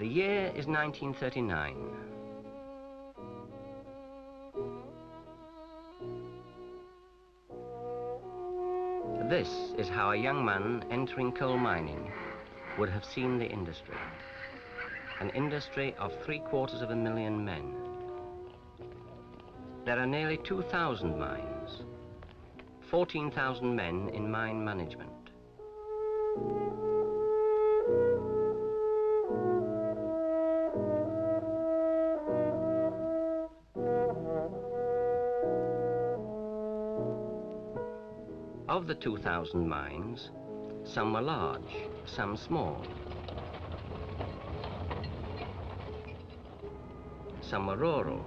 The year is 1939. This is how a young man entering coal mining would have seen the industry. An industry of 750,000 men. There are nearly 2,000 mines, 14,000 men in mine management. Of the 2,000 mines, some were large, some small. Some were rural,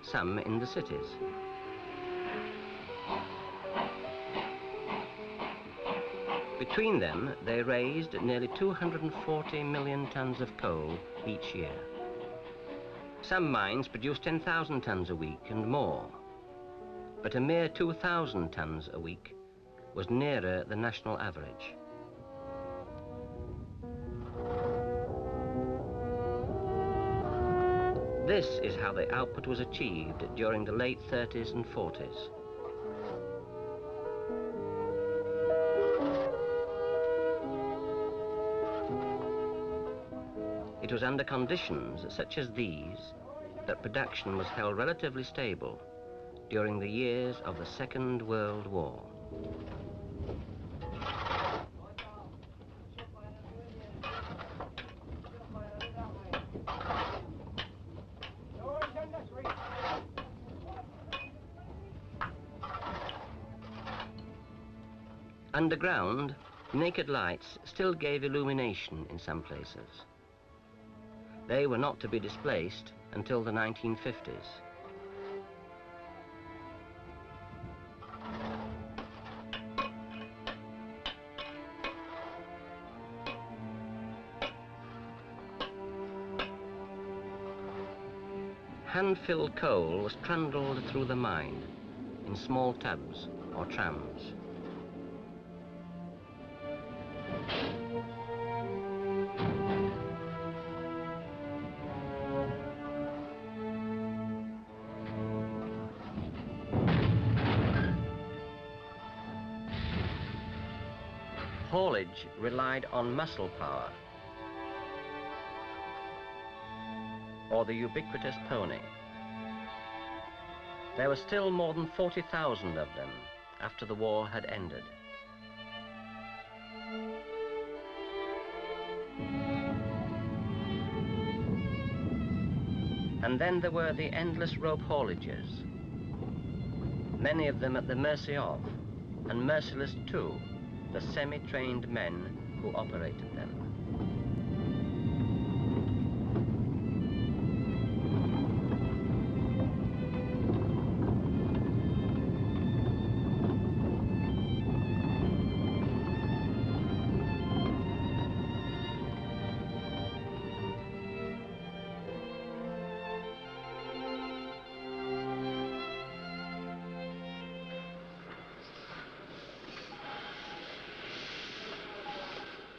some in the cities. Between them, they raised nearly 240 million tons of coal each year. Some mines produced 10,000 tons a week and more, but a mere 2,000 tons a week was nearer the national average. This is how the output was achieved during the late 30s and 40s. It was under conditions such as these that production was held relatively stable during the years of the Second World War. Underground, naked lights still gave illumination in some places. They were not to be displaced until the 1950s. Hand-filled coal was trundled through the mine in small tubs or trams. Haulage relied on muscle power or the ubiquitous pony. There were still more than 40,000 of them after the war had ended. And then there were the endless rope haulages, many of them at the mercy of, and merciless to, the semi-trained men who operated them.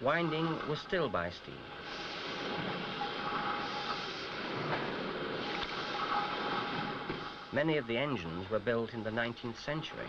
Winding was still by steam. Many of the engines were built in the 19th century.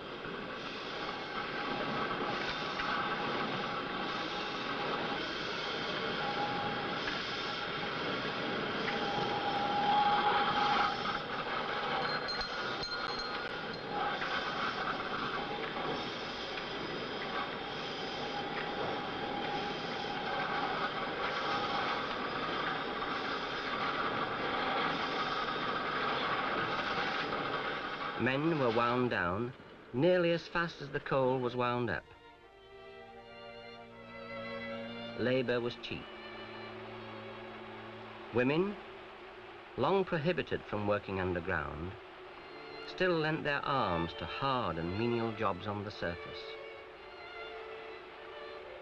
Men were wound down nearly as fast as the coal was wound up. Labor was cheap. Women, long prohibited from working underground, still lent their arms to hard and menial jobs on the surface.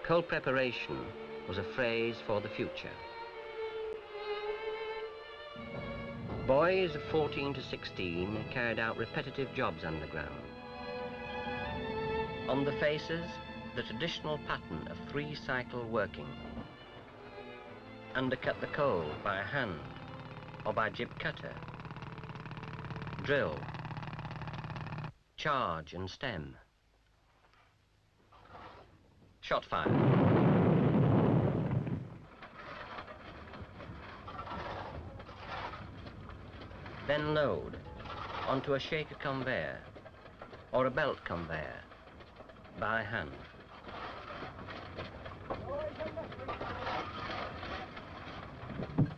Coal preparation was a phrase for the future. Boys of 14 to 16 carried out repetitive jobs underground. On the faces, the traditional pattern of 3-cycle working. Undercut the coal by hand or by jib cutter. Drill. Charge and stem. Shot fire. Then load onto a shaker conveyor or a belt conveyor by hand.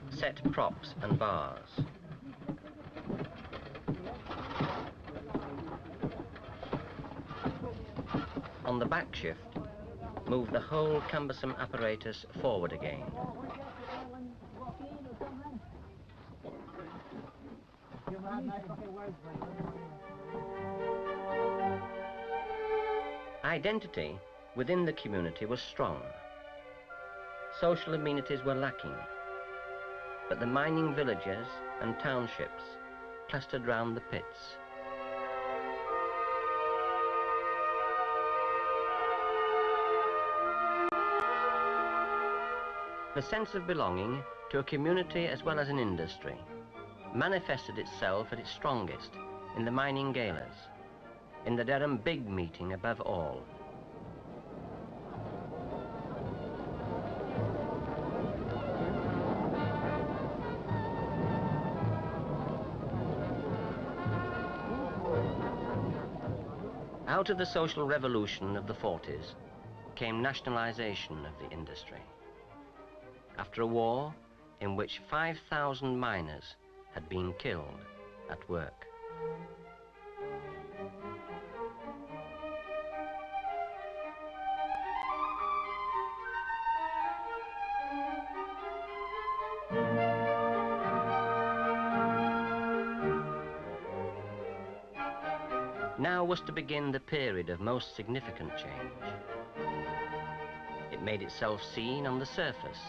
Set props and bars. On the back shift, move the whole cumbersome apparatus forward again. Identity within the community was strong. Social amenities were lacking, but the mining villages and townships clustered round the pits. The sense of belonging to a community as well as an industry manifested itself at its strongest in the mining galas, in the Durham Big Meeting above all. Out of the social revolution of the 40s came nationalisation of the industry. After a war in which 5,000 miners had been killed at work. Now was to begin the period of most significant change. It made itself seen on the surface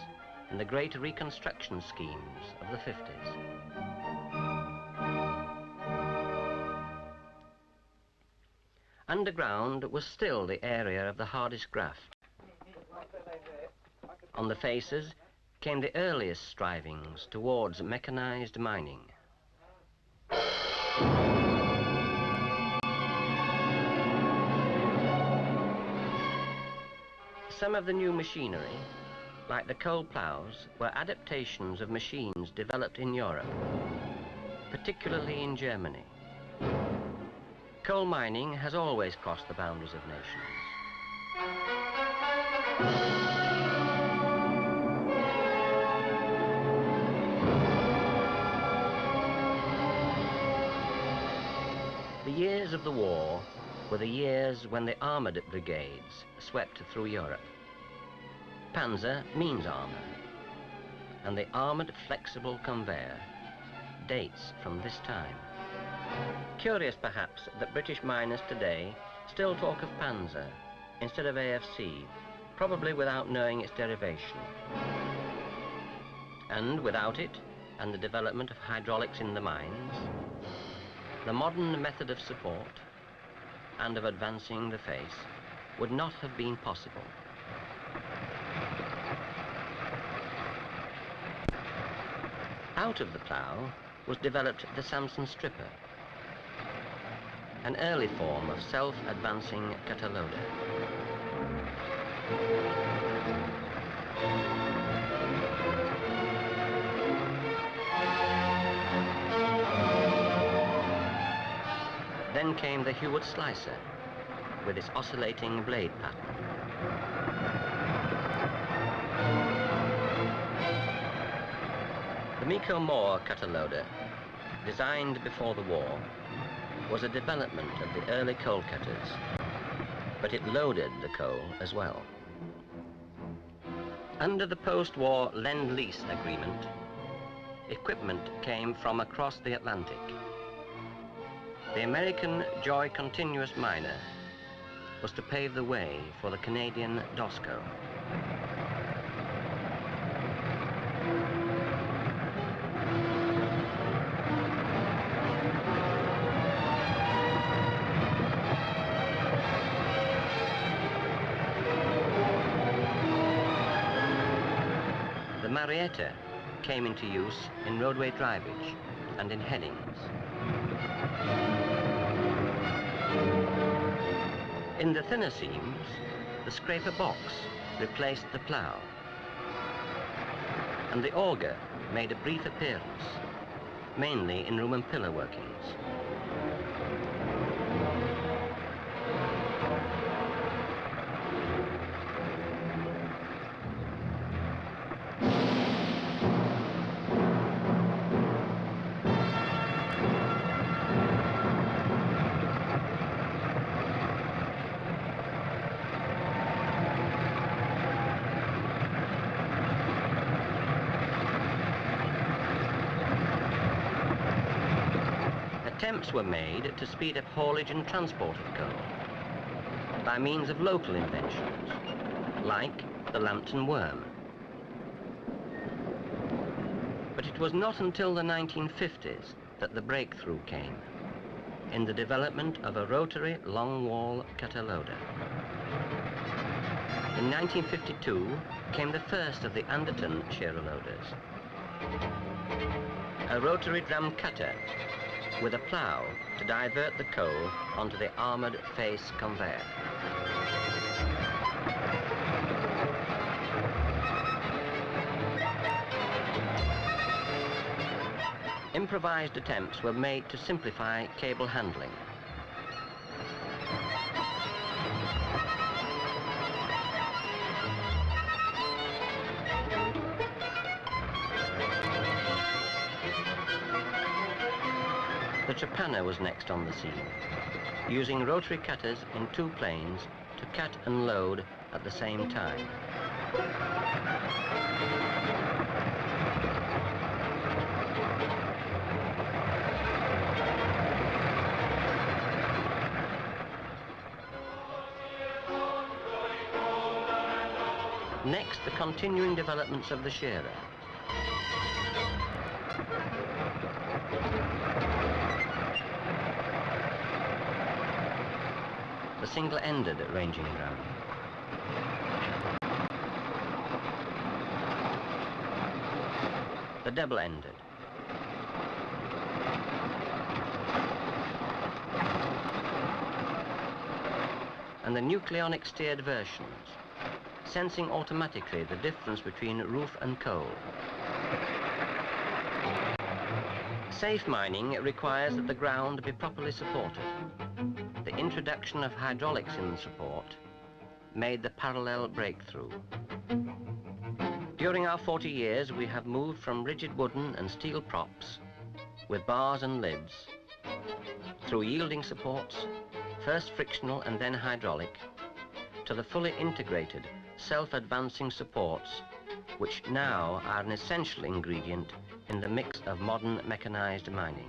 in the great reconstruction schemes of the 50s. Underground was still the area of the hardest graft. On the faces came the earliest strivings towards mechanized mining. Some of the new machinery, like the coal ploughs, were adaptations of machines developed in Europe, particularly in Germany. Coal mining has always crossed the boundaries of nations. The years of the war were the years when the armoured brigades swept through Europe. Panzer means armour, and the armoured flexible conveyor dates from this time. Curious perhaps that British miners today still talk of Panzer instead of AFC, probably without knowing its derivation. And without it, and the development of hydraulics in the mines, the modern method of support and of advancing the face would not have been possible. Out of the plough was developed the Samson stripper, an early form of self-advancing cutter loader. Then came the Hewett slicer with its oscillating blade pattern. The Miko Moore cutter loader, designed before the war, was a development of the early coal cutters, but it loaded the coal as well. Under the post-war Lend-Lease agreement, equipment came from across the Atlantic. The American Joy Continuous Miner was to pave the way for the Canadian DOSCO. Marietta came into use in roadway drivage and in headings. In the thinner seams, the scraper box replaced the plough, and the auger made a brief appearance, mainly in room and pillar workings. Attempts were made to speed up haulage and transport of coal by means of local inventions, like the Lambton worm. But it was not until the 1950s that the breakthrough came in the development of a rotary long-wall cutter loader. In 1952 came the first of the Anderton shearer loaders, a rotary drum cutter with a plough to divert the coal onto the armoured face conveyor. Improvised attempts were made to simplify cable handling. The trepanner was next on the scene, using rotary cutters in two planes to cut and load at the same time. Next, the continuing developments of the shearer. The single-ended ranging drum. The double-ended. And the nucleonic steered versions, sensing automatically the difference between roof and coal. Safe mining requires that the ground be properly supported. The introduction of hydraulics in the support made the parallel breakthrough. During our 40 years, we have moved from rigid wooden and steel props with bars and lids through yielding supports, first frictional and then hydraulic, to the fully integrated self-advancing supports, which now are an essential ingredient in the mix of modern mechanized mining.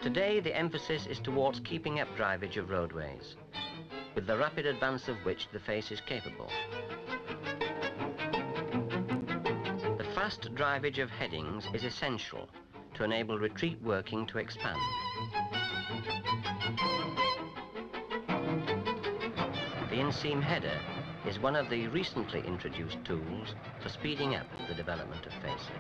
Today, the emphasis is towards keeping up drivage of roadways, with the rapid advance of which the face is capable. The fast drivage of headings is essential to enable retreat working to expand. The inseam header is one of the recently introduced tools for speeding up the development of faces.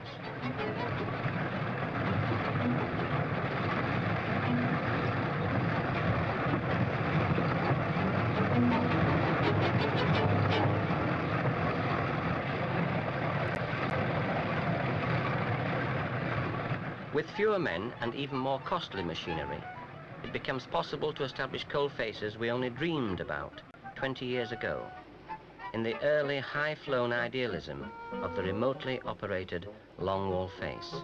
With fewer men and even more costly machinery, it becomes possible to establish coal faces we only dreamed about 20 years ago, in the early high-flown idealism of the remotely operated long-wall face.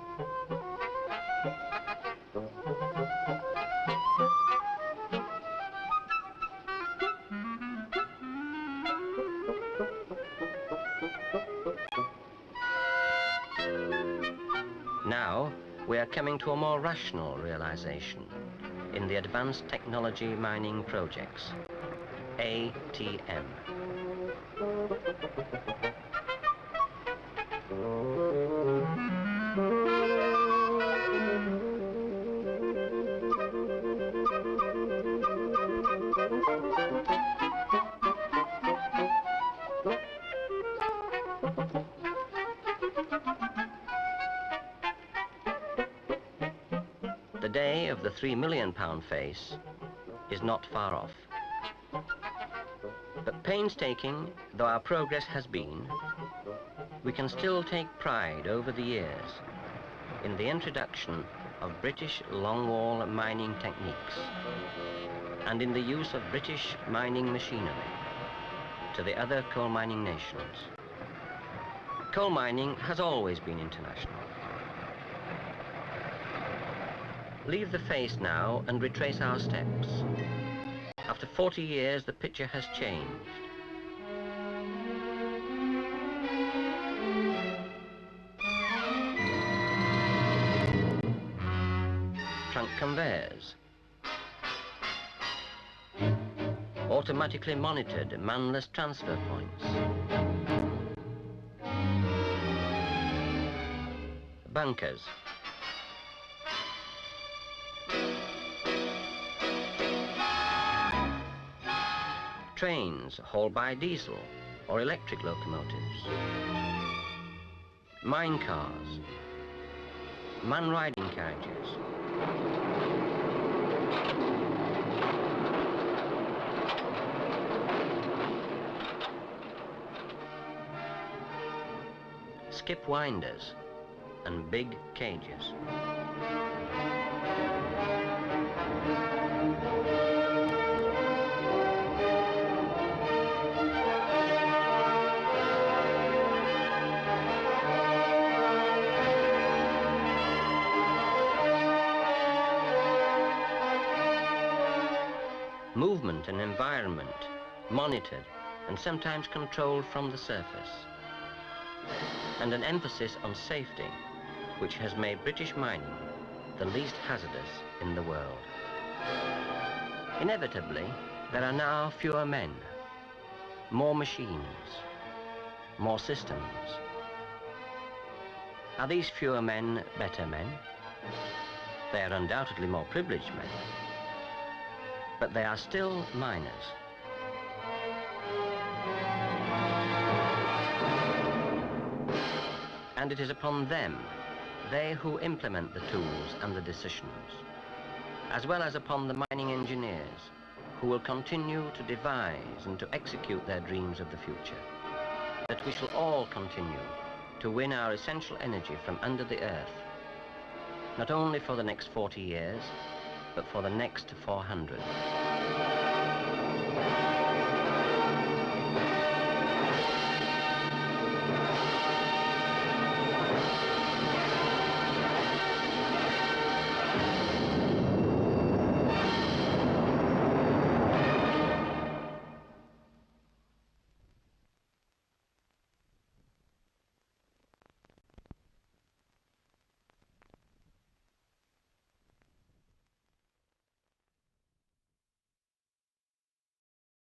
Now, we are coming to a more rational realization in the Advanced Technology Mining Projects, ATM. The day of the £3 million face is not far off. But painstaking though our progress has been, we can still take pride over the years in the introduction of British longwall mining techniques and in the use of British mining machinery to the other coal mining nations. Coal mining has always been international. Leave the face now and retrace our steps. After 40 years, the picture has changed. Trunk conveyors, automatically monitored manless transfer points, bunkers, trains hauled by diesel or electric locomotives, mine cars, man-riding carriages, skip winders, and big cages. Movement and environment monitored and sometimes controlled from the surface, and an emphasis on safety which has made British mining the least hazardous in the world. Inevitably, there are now fewer men, more machines, more systems. Are these fewer men better men? They are undoubtedly more privileged men, but they are still miners. And it is upon them, they who implement the tools and the decisions, as well as upon the mining engineers who will continue to devise and to execute their dreams of the future, that we shall all continue to win our essential energy from under the earth, not only for the next 40 years, but for the next 400.